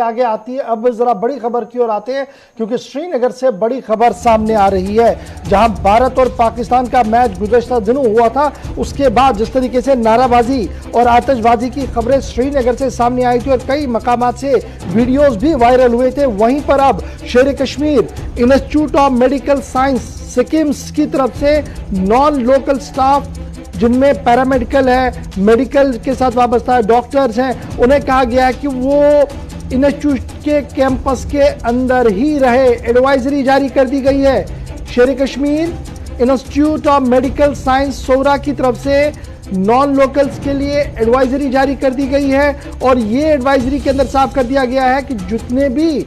आगे आती है। अब जरा बड़ी खबर की ओर आते हैं क्योंकि श्रीनगर से बड़ी खबर सामने आ रही है, जहां भारत और पाकिस्तान का मैच गुज़श्ता दिनों हुआ था, उसके बाद जिस तरीके से नाराबाजी और आतिशबाजी की खबरें श्रीनगर से सामने आई थी और कई मकामात से वीडियोस भी वायरल हुए थे, वहीं पर अब शेर Kashmir institute of medical science Sikkim's की तरफ से नॉन लोकल स्टाफ जिनमें पैरामेडिकल है, मेडिकल के साथ वाबस्ता है, डॉक्टर्स हैं, उन्हें कहा गया है कि वो इंस्टीट्यूट के कैंपस के अंदर ही रहे। एडवाइजरी जारी कर दी गई है। Sher Kashmir institute of medical science Soura की तरफ से नॉन लोकल्स के लिए एडवाइजरी जारी कर दी गई है और ये एडवाइजरी के अंदर साफ कर दिया गया है कि जितने भी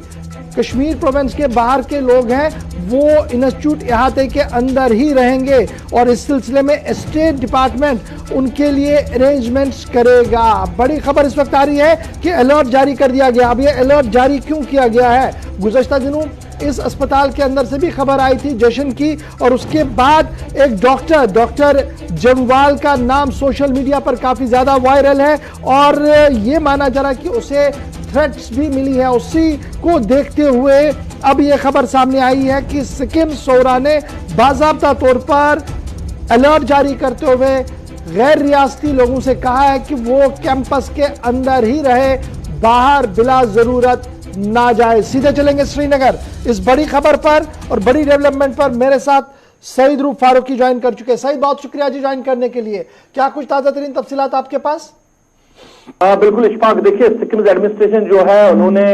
कश्मीर प्रोविंस के बाहर के लोग हैं वो इंस्टीट्यूट इहाते के अंदर ही रहेंगे और इस सिलसिले में स्टेट डिपार्टमेंट उनके लिए अरेंजमेंट्स करेगा। बड़ी खबर इस वक्त आ रही है कि अलर्ट जारी कर दिया गया। अब ये अलर्ट जारी क्यों किया गया है? गुज़श्ता दिनों इस अस्पताल के अंदर से भी खबर आई थी जशन की, और उसके बाद एक डॉक्टर जमवाल का नाम सोशल मीडिया पर काफी ज्यादा वायरल है और ये माना जा रहा है कि उसे थ्रेट्स भी मिली है। उसी को देखते हुए अब ये खबर सामने आई है कि सिक्किम सोरा ने बाज़ाब्ता तौर पर अलर्ट जारी करते हुए गैर रियासती लोगों से कहा है कि वो कैंपस के अंदर ही रहे, बाहर बिला जरूरत ना जाए। सीधे चलेंगे श्रीनगर इस बड़ी खबर पर और बड़ी डेवलपमेंट पर। मेरे साथ सईद रूफ फारूकी ज्वाइन कर चुके हैं। सईद, बहुत शुक्रिया जी ज्वाइन करने के लिए। क्या कुछ ताजा तरीन तफसीलात आपके पास? बिल्कुल इशफाक, देखिए सिक्किम एडमिनिस्ट्रेशन जो है उन्होंने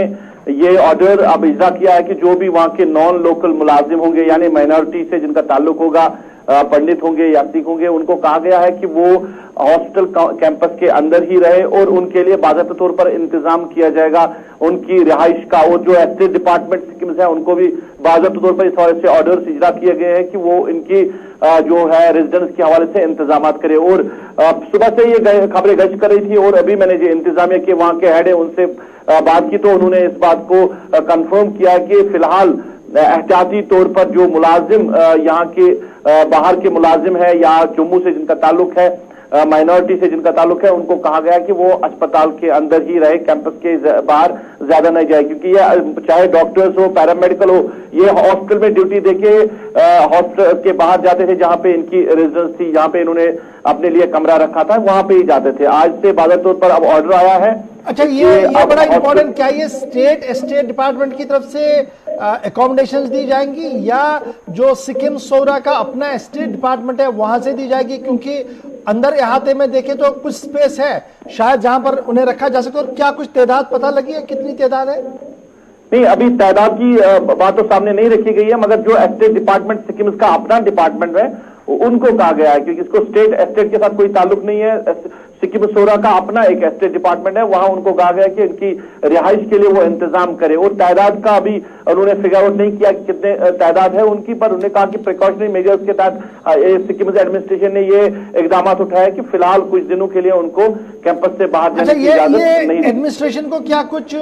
ये ऑर्डर अब इजरा किया है कि जो भी वहां के नॉन लोकल मुलाजिम होंगे यानी माइनॉरिटी से जिनका ताल्लुक होगा, पंडित होंगे या सिख होंगे, उनको कहा गया है कि वो हॉस्पिटल कैंपस के अंदर ही रहे और उनके लिए बाज़ाब्ता तौर पर इंतजाम किया जाएगा उनकी रिहाइश का। और जो स्टेट डिपार्टमेंट सिक्किम है उनको भी बाज़ाब्ता तौर पर इस हवाले से ऑर्डर्स इजरा किए गए हैं कि वो इनकी जो है रेजिडेंस के हवाले से इंतजाम करे। और सुबह से ये खबरें गश्त कर रही थी और अभी मैंने जो इंतजामिया के वहां के हेड है उनसे बात की तो उन्होंने इस बात को कंफर्म किया कि फिलहाल एहतियाती तौर पर जो मुलाजिम यहाँ के बाहर के मुलाजिम है या जम्मू से जिनका ताल्लुक है, माइनॉरिटी से जिनका ताल्लुक है, उनको कहा गया कि वो अस्पताल के अंदर ही रहे, कैंपस के बाहर ज्यादा नहीं जाए, क्योंकि ये चाहे डॉक्टर्स हो, पैरामेडिकल हो, ये हॉस्पिटल में ड्यूटी देके हॉस्पिटल के बाहर जाते थे जहां पे इनकी रेजिडेंस थी, जहां पे इन्होंने अपने लिए कमरा रखा था, वहां पे ही जाते थे। आज से बाज़ाब्ता तौर पर अब ऑर्डर आया है। अच्छा, ये बड़ा इंपॉर्टेंट, क्या ये स्टेट डिपार्टमेंट की तरफ से अकोमोडेशंस दी जाएंगी या जो सिक्किम सोरा का अपना स्टेट डिपार्टमेंट है वहां से दी जाएगी? क्योंकि अंदर इहाते में देखें तो कुछ स्पेस है शायद जहां पर उन्हें रखा जा सके। और क्या कुछ तादाद पता लगी है, कितनी तादाद है? नहीं, अभी तादाद की बात तो सामने नहीं रखी गई है, मगर जो स्टेट डिपार्टमेंट सिक्किम का अपना डिपार्टमेंट है उनको कहा गया है, क्योंकि इसको स्टेट के साथ कोई ताल्लुक नहीं है। सिक्किम सोरा का अपना एक स्टेट डिपार्टमेंट है, वहां उनको कहा गया कि इनकी रिहाइश के लिए वो इंतजाम करे। और तादाद का अभी उन्होंने फिगर आउट नहीं किया कि कितने तादाद है उनकी, पर उन्होंने कहा कि प्रिकॉशनरी मेजर्स के तहत सिक्किम एडमिनिस्ट्रेशन ने ये इकदाम उठाया कि फिलहाल कुछ दिनों के लिए उनको कैंपस से बाहर जाने की इजाजत नहीं। एडमिनिस्ट्रेशन को क्या कुछ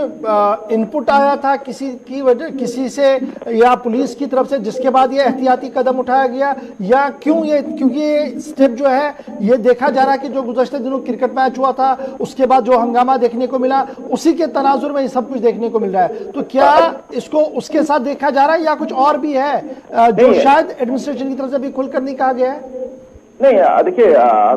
इनपुट आया था किसी से या पुलिस की तरफ से जिसके बाद ये एहतियाती कदम उठाया गया, या क्योंकि ये स्टेप जो है ये देखा जा रहा है कि जो गुज़श्ते दिनों क्रिकेट मैच हुआ था उसके बाद जो हंगामा देखने को मिला उसी के तनाजुर में ये सब कुछ देखने को मिल रहा है, तो क्या इसको उसके साथ देखा जा रहा है या कुछ और भी है जो शायद एडमिनिस्ट्रेशन की तरफ से भी खुलकर नहीं कहा गया है? नहीं, देखिए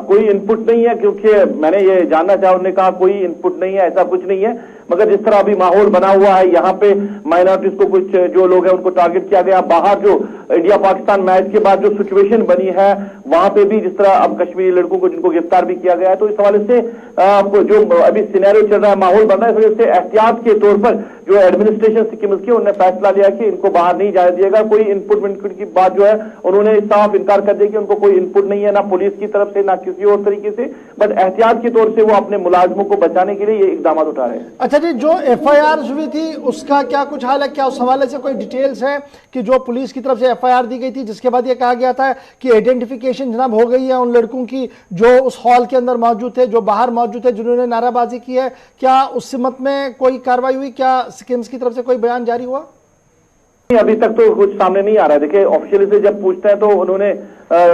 कोई इनपुट नहीं है, क्योंकि मैंने ये जानना चाहा, उन्होंने कहा कोई इनपुट नहीं है, ऐसा कुछ नहीं है। मगर जिस तरह अभी माहौल बना हुआ है, यहाँ पे माइनॉरिटीज को कुछ जो लोग हैं उनको टारगेट किया गया, बाहर जो इंडिया पाकिस्तान मैच के बाद जो सिचुएशन बनी है वहां पे भी जिस तरह अब कश्मीरी लड़कों को जिनको गिरफ्तार भी किया गया है, तो इस हवाले से जो अभी सिनेरियो चल रहा है, माहौल बन रहा है, इस वजह से एहतियात के तौर पर जो एडमिनिस्ट्रेशन सिक्किम की उन्होंने फैसला लिया कि इनको बाहर नहीं जाने दिएगा। कोई इनपुट की बात जो है उन्होंने साफ इनकार कर दिया कि उनको कोई इनपुट नहीं है, ना पुलिस की तरफ से ना किसी और तरीके से, बट एहतियात के तौर से वो अपने मुलाजमों को बचाने के लिए ये इकदाम उठा रहे हैं। अच्छा जी, जो FIR हुई थी उसका क्या कुछ हाल है? क्या उस हवाले से कोई डिटेल्स है कि जो पुलिस की तरफ से FIR दी गई थी जिसके बाद ये कहा गया था कि आइडेंटिफिकेशन जनाब हो गई है उन लड़कों की जो उस हॉल के अंदर मौजूद थे, जो बाहर मौजूद थे, जिन्होंने नाराबाजी की है, क्या उस सिमत में कोई कार्रवाई हुई? क्या सिक्किम की तरफ से कोई बयान जारी हुआ? अभी तक तो कुछ सामने नहीं आ रहा है। देखिए, ऑफिशियली से जब पूछते हैं तो उन्होंने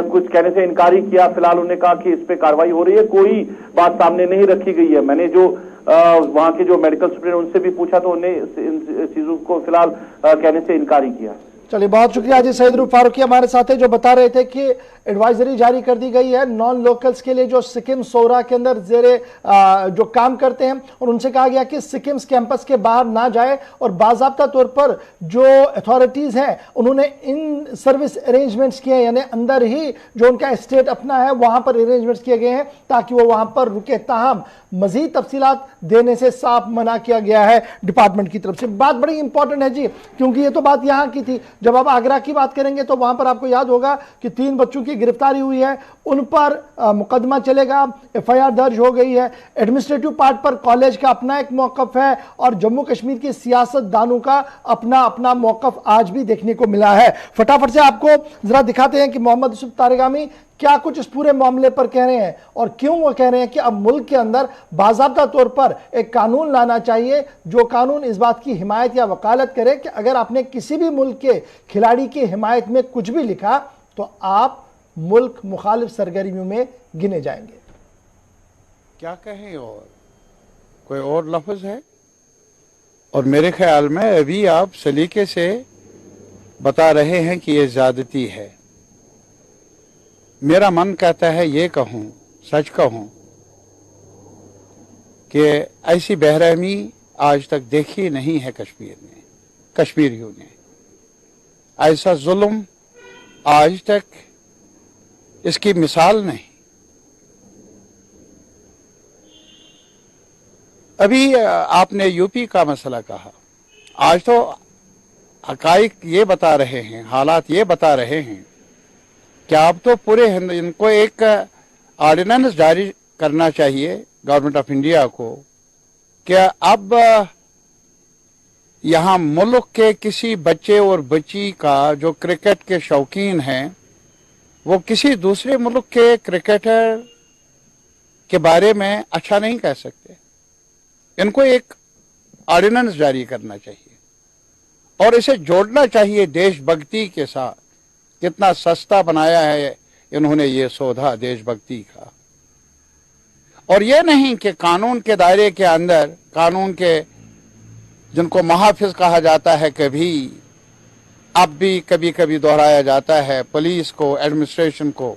कुछ कहने से इनकार ही किया। फिलहाल उन्होंने कहा कि इस पे कार्रवाई हो रही है, कोई बात सामने नहीं रखी गई है। मैंने जो वहां के जो मेडिकल सुप्रीडेंट उनसे भी पूछा तो उन्हें इन चीजों को फिलहाल कहने से इनकार ही किया। चलिए, बहुत शुक्रिया जी। सईद फारूकी हमारे साथ है, जो बता रहे थे कि एडवाइजरी जारी कर दी गई है नॉन लोकल्स के लिए जो सिक्किम सोरा के अंदर जो काम करते हैं, और उनसे कहा गया कि सिक्किम कैंपस के बाहर ना जाए, और बाकायदा तौर पर जो अथॉरिटीज हैं उन्होंने इन सर्विस अरेंजमेंट्स किए हैं, यानी अंदर ही जो उनका स्टेट अपना है वहां पर अरेंजमेंट्स किए गए हैं ताकि वो वहां पर रुके। ताहम मजीद तफसीलात देने से साफ मना किया गया है डिपार्टमेंट की तरफ से। बात बड़ी इंपॉर्टेंट है जी, क्योंकि ये तो बात यहाँ की थी। जब आप आगरा की बात करेंगे तो वहां पर आपको याद होगा कि 3 बच्चों की गिरफ्तारी हुई है, उन पर मुकदमा चलेगा, एफआईआर दर्ज हो गई है। एडमिनिस्ट्रेटिव पार्ट पर कॉलेज का अपना एक मौकफ है, और जम्मू कश्मीर की सियासतदानों का अपना अपना मौकफ आज भी देखने को मिला है। फटाफट से आपको जरा दिखाते हैं कि मोहम्मद यूसुफ तारिगामी क्या कुछ इस पूरे मामले पर कह रहे हैं, और क्यों वो कह रहे हैं कि अब मुल्क के अंदर बाकायदा तौर पर एक कानून लाना चाहिए, जो कानून इस बात की हिमायत या वकालत करे कि अगर आपने किसी भी मुल्क के खिलाड़ी की हिमायत में कुछ भी लिखा तो आप मुल्क मुखालिफ सरगर्मियों में गिने जाएंगे। क्या कहें, और कोई और लफ्ज है? और मेरे ख्याल में अभी आप सलीके से बता रहे हैं कि ये ज्यादती है। मेरा मन कहता है ये कहूं, सच कहूं, कि ऐसी बेरहमी आज तक देखी नहीं है कश्मीर में, कश्मीरियों ने। ऐसा जुल्म आज तक इसकी मिसाल नहीं। अभी आपने यूपी का मसला कहा, आज तो हकाइक ये बता रहे हैं, हालात ये बता रहे हैं कि अब तो पूरे इनको एक ऑर्डिनेंस जारी करना चाहिए गवर्नमेंट ऑफ इंडिया को कि अब यहाँ मुल्क के किसी बच्चे और बच्ची का जो क्रिकेट के शौकीन हैं वो किसी दूसरे मुल्क के क्रिकेटर के बारे में अच्छा नहीं कह सकते। इनको एक ऑर्डिनेंस जारी करना चाहिए और इसे जोड़ना चाहिए देशभक्ति के साथ। कितना सस्ता बनाया है इन्होंने ये सौदा देशभक्ति का। और ये नहीं कि कानून के दायरे के अंदर, कानून के जिनको मुहाफिज कहा जाता है, कभी अब भी कभी कभी दोहराया जाता है, पुलिस को, एडमिनिस्ट्रेशन को,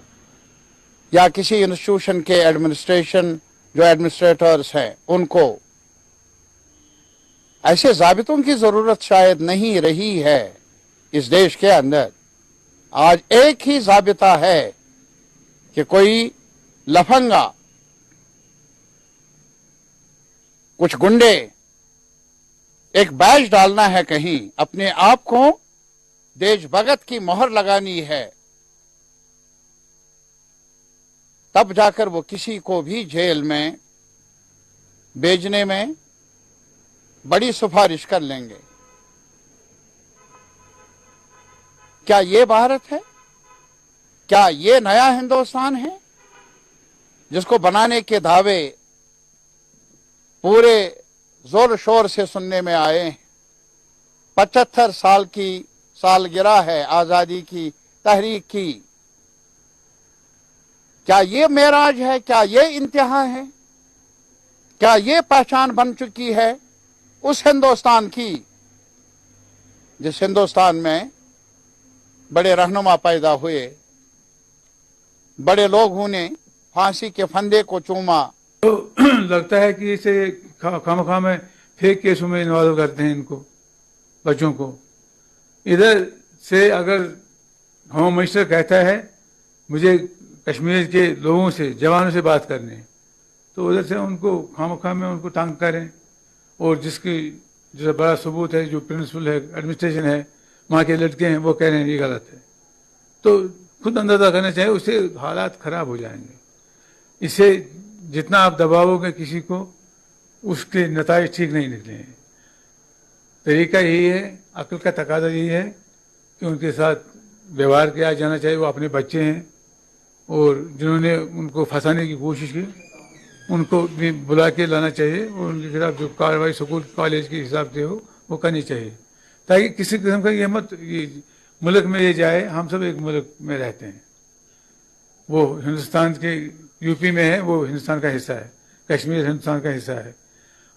या किसी इंस्टीट्यूशन के एडमिनिस्ट्रेशन जो एडमिनिस्ट्रेटर्स हैं उनको, ऐसे जाबितों की जरूरत शायद नहीं रही है इस देश के अंदर। आज एक ही जाबिता है कि कोई लफंगा, कुछ गुंडे एक बैच डालना है कहीं, अपने आप को देशभगत की मोहर लगानी है, तब जाकर वो किसी को भी जेल में भेजने में बड़ी सिफारिश कर लेंगे। क्या ये भारत है? क्या ये नया हिंदुस्तान है जिसको बनाने के दावे पूरे जोर शोर से सुनने में आए हैं? 75 साल की सालगिरह है आजादी की तहरीक की। क्या ये मेराज है? क्या ये इंतहा है? क्या ये पहचान बन चुकी है उस हिंदुस्तान की जिस हिंदुस्तान में बड़े रहनुमा पैदा हुए, बड़े लोगों ने फांसी के फंदे को चूमा? तो लगता है कि इसे खामखा में फेक केसों में इन्वॉल्व करते हैं इनको, बच्चों को। इधर से अगर होम मिनिस्टर कहता है मुझे कश्मीर के लोगों से, जवानों से बात करनी है, तो उधर से उनको खामखा में उनको तंग करें। और जिसका बड़ा सबूत है, जो प्रिंसिपल है, एडमिनिस्ट्रेशन है, वहाँ के लड़के हैं, वो कह रहे हैं ये गलत है, तो खुद अंदाजा करना चाहिए, उससे हालात खराब हो जाएंगे। इससे जितना आप दबाओगे किसी को, उसके नताइज ठीक नहीं निकले हैं। तरीका यही है, अक्ल का तकाजा यही है कि उनके साथ व्यवहार किया जाना चाहिए। वो अपने बच्चे हैं और जिन्होंने उनको फंसाने की कोशिश की उनको भी बुला के लाना चाहिए और उनके खिलाफ जो कार्रवाई स्कूल कॉलेज के हिसाब से हो वो करनी चाहिए। تاکہ کسی قسم کا یہ ملک میں یہ جائے ہم سب ایک ملک میں رہتے ہیں. وہ ہندوستان کے یو پی میں ہے، وہ ہندوستان کا حصہ ہے، کشمیر ہندوستان کا حصہ ہے.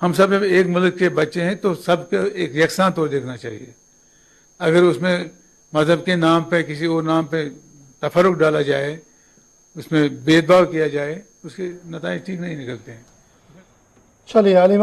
ہم سب ایک ملک کے بچے ہیں تو سب کو ایک یکساں طور دیکھنا چاہیے. اگر اس میں مذہب کے نام پہ کسی اور نام پہ تفرق ڈالا جائے، اس میں بھید بھاؤ کیا جائے، اس کے نتائج ٹھیک نہیں نکلتے ہیں. چلیے علی